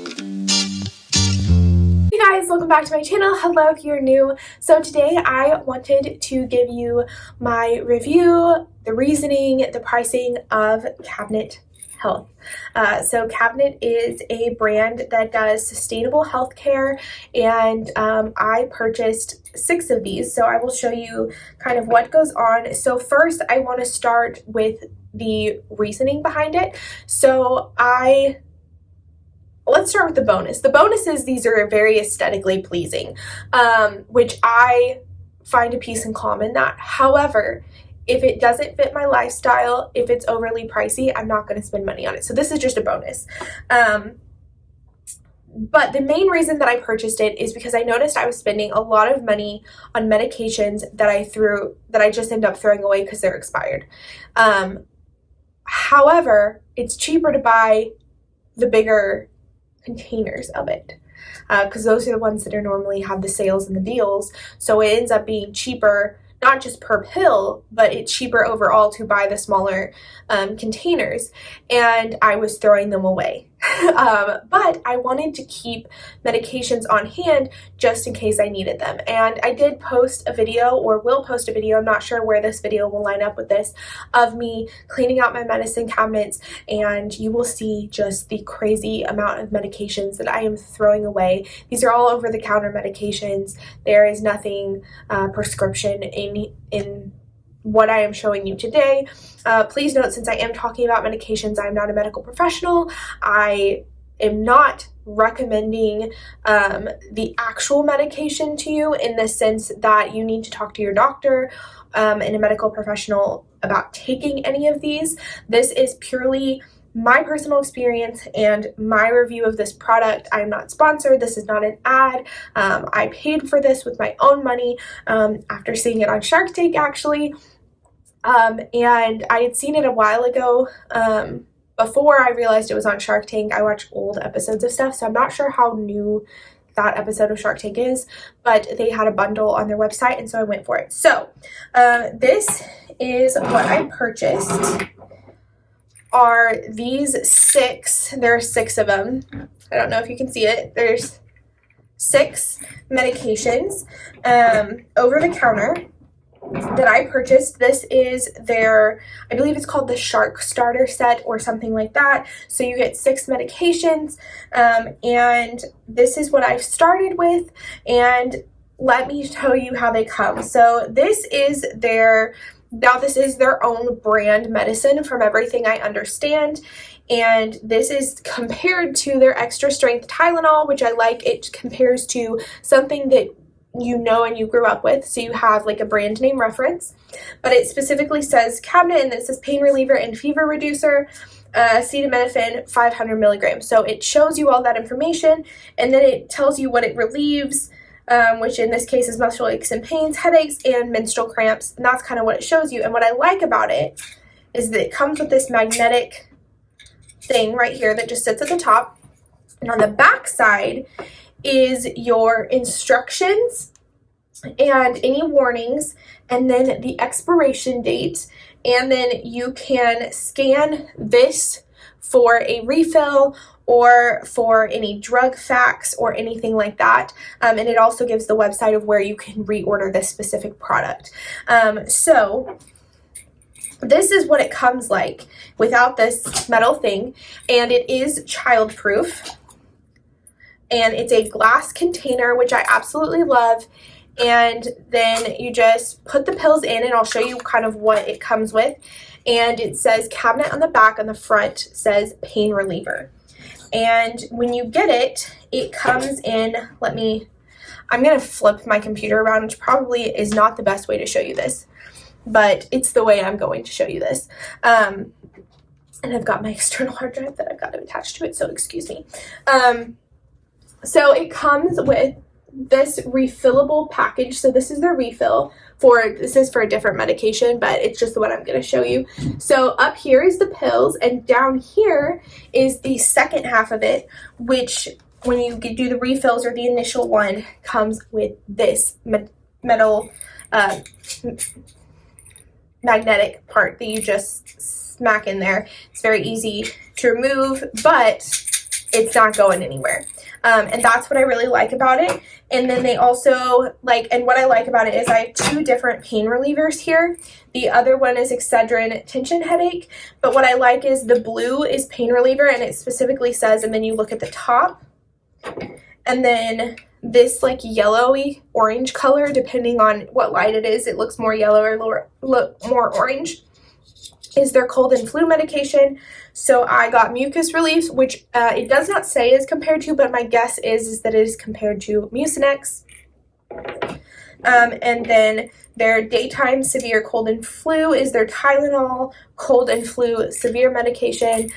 Hey guys, welcome back to my channel. Hello if you're new. So today I wanted to give you my review, the reasoning, the pricing of Cabinet Health. So Cabinet is a brand that does sustainable healthcare, and I purchased 6 of these. So I will show you kind of what goes on. So first I want to start with the reasoning behind it. Let's start with the bonus. The bonus is these are very aesthetically pleasing, which I find a piece in common that. However, if it doesn't fit my lifestyle, if it's overly pricey, I'm not going to spend money on it. So this is just a bonus. But the main reason that I purchased it is because I noticed I was spending a lot of money on medications that I just end up throwing away because they're expired. However, it's cheaper to buy the bigger containers of it because those are the ones that are normally have the sales and the deals, so it ends up being cheaper, not just per pill, but it's cheaper overall to buy the smaller containers, and I was throwing them away. But I wanted to keep medications on hand just in case I needed them. And I did post a video, or will post a video, I'm not sure where this video will line up with this, of me cleaning out my medicine cabinets, and you will see just the crazy amount of medications that I am throwing away. These are all over-the-counter medications. There is nothing prescription in what I am showing you today. Please note, since I am talking about medications, I am not a medical professional. I am not recommending the actual medication to you in the sense that you need to talk to your doctor and a medical professional about taking any of these. This is purely my personal experience and my review of this product. I am not sponsored. This is not an ad. I paid for this with my own money after seeing it on Shark Tank, actually. And I had seen it a while ago. Before I realized it was on Shark Tank, I watch old episodes of stuff, so I'm not sure how new that episode of Shark Tank is, but they had a bundle on their website, and so I went for it. So this is what I purchased. Are these 6, there are 6 of them. I don't know if you can see it. There's 6 medications over the counter that I purchased. This is their, I believe it's called the Shark Starter Set or something like that. So you get 6 medications, and this is what I've started with, and let me tell you how they come. So this is their own brand medicine from everything I understand, and this is compared to their extra strength Tylenol, which I like. It compares to something that you know and you grew up with, so you have like a brand name reference, but it specifically says Cabinet, and it says pain reliever and fever reducer, acetaminophen 500 milligrams. So it shows you all that information, and then it tells you what it relieves, which in this case is muscle aches and pains, headaches, and menstrual cramps, and that's kind of what it shows you. And what I like about it is that it comes with this magnetic thing right here that just sits at the top, and on the back side is your instructions and any warnings, and then the expiration date, and then you can scan this for a refill or for any drug facts or anything like that, and it also gives the website of where you can reorder this specific product. So this is what it comes like without this metal thing, and it is child-proof. And it's a glass container, which I absolutely love. And then you just put the pills in, and I'll show you kind of what it comes with. And it says Cabinet on the back, on the front says pain reliever. And when you get it, it comes in, I'm going to flip my computer around, which probably is not the best way to show you this, but it's the way I'm going to show you this. And I've got my external hard drive that I've got to attach to it, so excuse me. So it comes with this refillable package. So this is the refill this is for a different medication, but it's just what I'm going to show you. So up here is the pills, and down here is the second half of it, which when you do the refills or the initial one comes with this metal magnetic part that you just smack in there. It's very easy to remove, but it's not going anywhere. And that's what I really like about it. And then they also and what I like about it is I have 2 different pain relievers here. The other one is Excedrin tension headache, but what I like is the blue is pain reliever, and it specifically says, and then you look at the top, and then this yellowy orange color, depending on what light it is, it looks more yellow or more orange, is their cold and flu medication. So I got mucus relief, which it does not say is compared to, but my guess is that it is compared to Mucinex. And then their daytime severe cold and flu is their Tylenol cold and flu severe medication.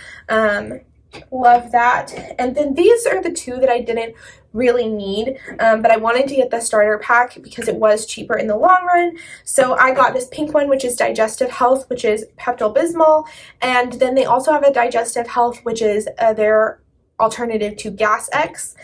Love that. And then these are the 2 that I didn't really need, but I wanted to get the starter pack because it was cheaper in the long run. So I got this pink one, which is Digestive Health, which is Pepto-Bismol, and then they also have a Digestive Health, which is their alternative to Gas X.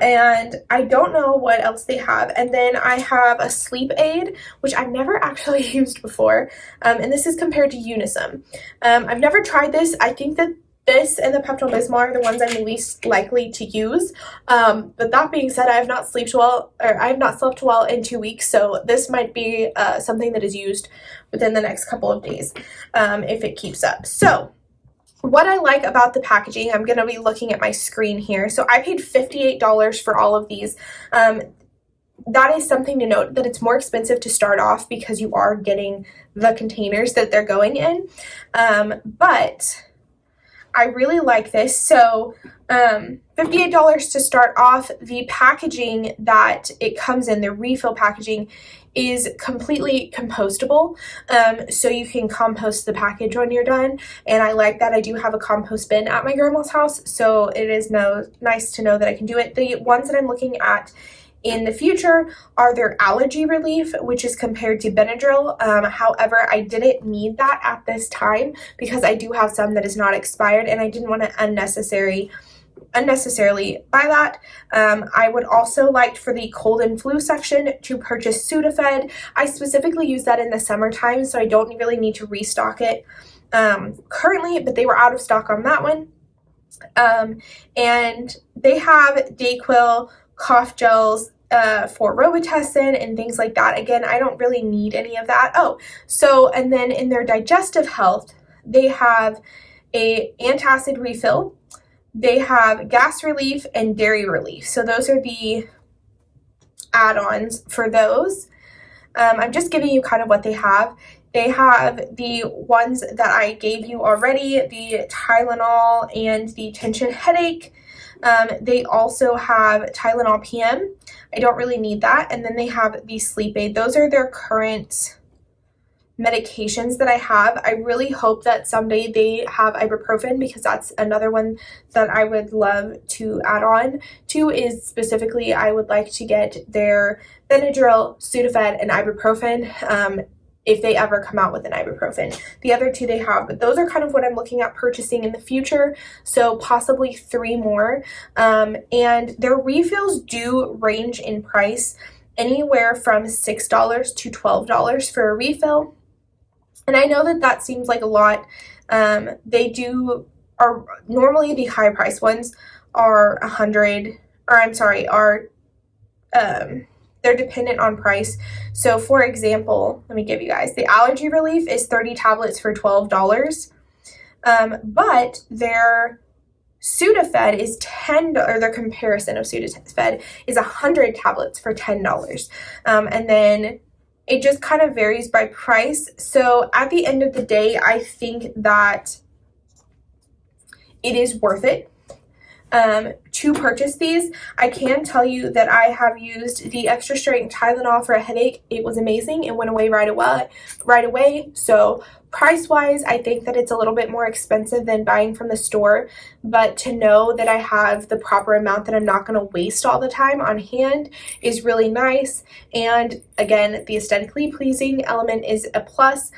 And I don't know what else they have. And then I have a sleep aid, which I've never actually used before, and this is compared to Unisum. I've never tried this. I think that this and the Pepto-Bismol are the ones I'm least likely to use. But that being said, I have not slept well in 2 weeks, so this might be something that is used within the next couple of days if it keeps up. So what I like about the packaging, I'm going to be looking at my screen here. So I paid $58 for all of these. That is something to note, that it's more expensive to start off because you are getting the containers that they're going in. But I really like this. So $58 to start off. The packaging that it comes in, the refill packaging, is completely compostable. So you can compost the package when you're done. And I like that. I do have a compost bin at my grandma's house, so it is nice to know that I can do it. The ones that I'm looking at in the future are their allergy relief, which is compared to Benadryl. However, I didn't need that at this time because I do have some that is not expired, and I didn't want to unnecessarily buy that. I would also like for the cold and flu section to purchase Sudafed. I specifically use that in the summertime, so I don't really need to restock it currently, but they were out of stock on that one. And they have Dayquil cough gels for Robitussin and things like that. Again, I don't really need any of that. And then in their Digestive Health, they have a antacid refill. They have gas relief and dairy relief. So those are the add-ons for those. I'm just giving you kind of what they have. They have the ones that I gave you already, the Tylenol and the tension headache. They also have Tylenol PM. I don't really need that. And then they have the sleep aid. Those are their current medications that I have. I really hope that someday they have ibuprofen, because that's another one that I would love to add on to. Is specifically, I would like to get their Benadryl, Sudafed, and ibuprofen if they ever come out with an ibuprofen. The other 2 they have, but those are kind of what I'm looking at purchasing in the future, so possibly 3 more. And their refills do range in price, anywhere from $6 to $12 for a refill. And I know that seems like a lot. Are normally the high price ones are they're dependent on price. So for example, let me give you guys, the allergy relief is 30 tablets for $12. But their Sudafed is or their comparison of Sudafed is 100 tablets for $10. And then it just kind of varies by price. So at the end of the day, I think that it is worth it to purchase these. I can tell you that I have used the extra strength Tylenol for a headache. It was amazing. It went away right away. So price wise, I think that it's a little bit more expensive than buying from the store, but to know that I have the proper amount that I'm not going to waste all the time on hand is really nice. And again, the aesthetically pleasing element is a plus.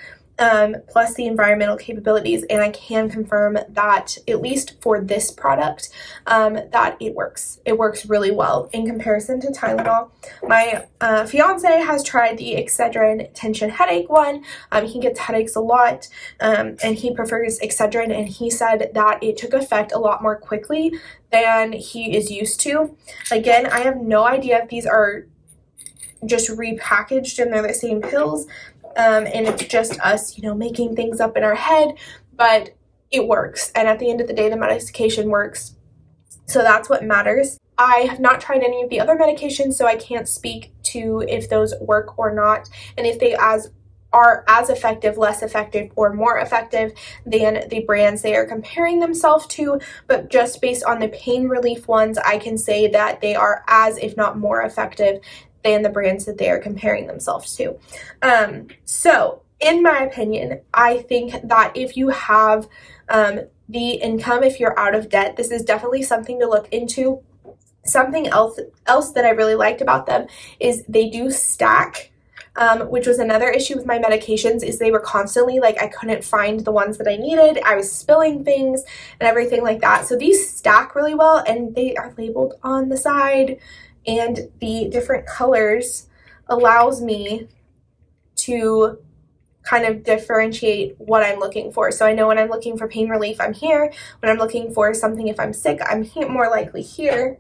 plus the environmental capabilities, and I can confirm that, at least for this product, that it works. It works really well in comparison to Tylenol. My fiance has tried the Excedrin tension headache one. He gets headaches a lot, and he prefers Excedrin, and he said that it took effect a lot more quickly than he is used to. Again, I have no idea if these are just repackaged and they're the same pills, and it's just us, making things up in our head, but it works. And at the end of the day, the medication works. So that's what matters. I have not tried any of the other medications, so I can't speak to if those work or not, and if they are as effective, less effective, or more effective than the brands they are comparing themselves to. But just based on the pain relief ones, I can say that they are as, if not more effective than the brands that they are comparing themselves to. So in my opinion, I think that if you have the income, if you're out of debt, this is definitely something to look into. Something else that I really liked about them is they do stack, which was another issue with my medications, is they were constantly, I couldn't find the ones that I needed. I was spilling things and everything like that. So these stack really well, and they are labeled on the side, and the different colors allows me to kind of differentiate what I'm looking for. So I know when I'm looking for pain relief, I'm here. When I'm looking for something, if I'm sick, I'm more likely here.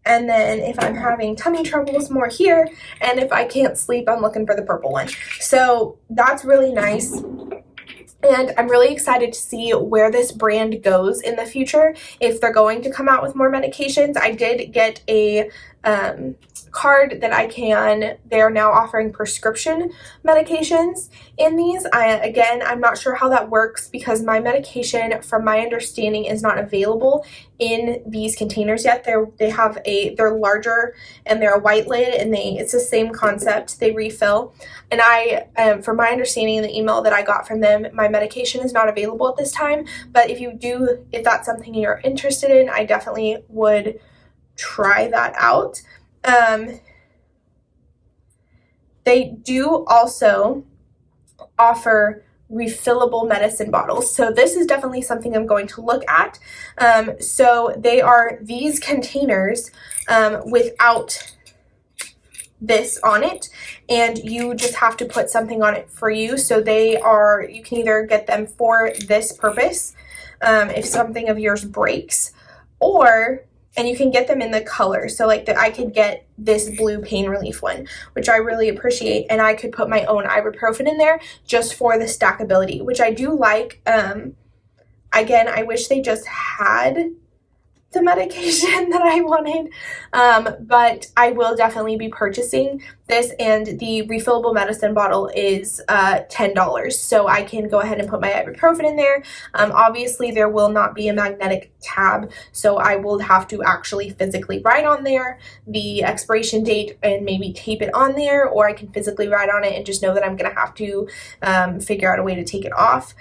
And then if I'm having tummy troubles, more here. And if I can't sleep, I'm looking for the purple one. So that's really nice. And I'm really excited to see where this brand goes in the future, if they're going to come out with more medications. I did get a card that they're now offering prescription medications in these. I'm not sure how that works, because my medication, from my understanding, is not available in these containers yet. They're larger, and they're a white lid, and it's the same concept. They refill. And from my understanding in the email that I got from them, my medication is not available at this time. But if that's something you're interested in, I definitely would try that out. They do also offer refillable medicine bottles. So this is definitely something I'm going to look at. So they are these containers without this on it, and you just have to put something on it for you. So you can either get them for this purpose, if something of yours breaks, and you can get them in the color. So I could get this blue pain relief one, which I really appreciate, and I could put my own ibuprofen in there just for the stackability, which I do like. Again, I wish they just had the medication that I wanted, but I will definitely be purchasing this, and the refillable medicine bottle is $10, so I can go ahead and put my ibuprofen in there. Obviously there will not be a magnetic tab, so I will have to actually physically write on there the expiration date and maybe tape it on there, or I can physically write on it and just know that I'm gonna have to figure out a way to take it off.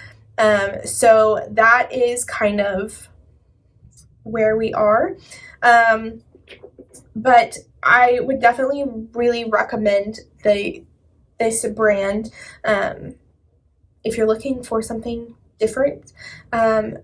So that is kind of where we are, but I would definitely really recommend this brand if you're looking for something different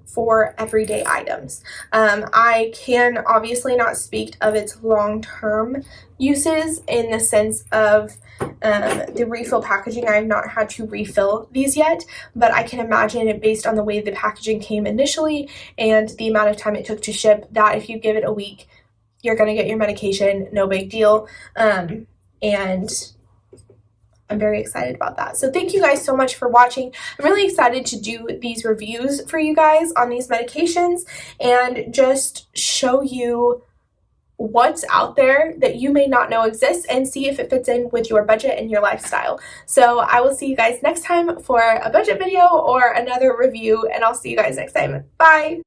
for everyday items. I can obviously not speak of its long-term uses in the sense of the refill packaging. I have not had to refill these yet, but I can imagine it, based on the way the packaging came initially and the amount of time it took to ship, that if you give it a week, you're going to get your medication, no big deal. And I'm very excited about that. So thank you guys so much for watching. I'm really excited to do these reviews for you guys on these medications and just show you what's out there that you may not know exists, and see if it fits in with your budget and your lifestyle. So I will see you guys next time for a budget video or another review, and I'll see you guys next time. Bye!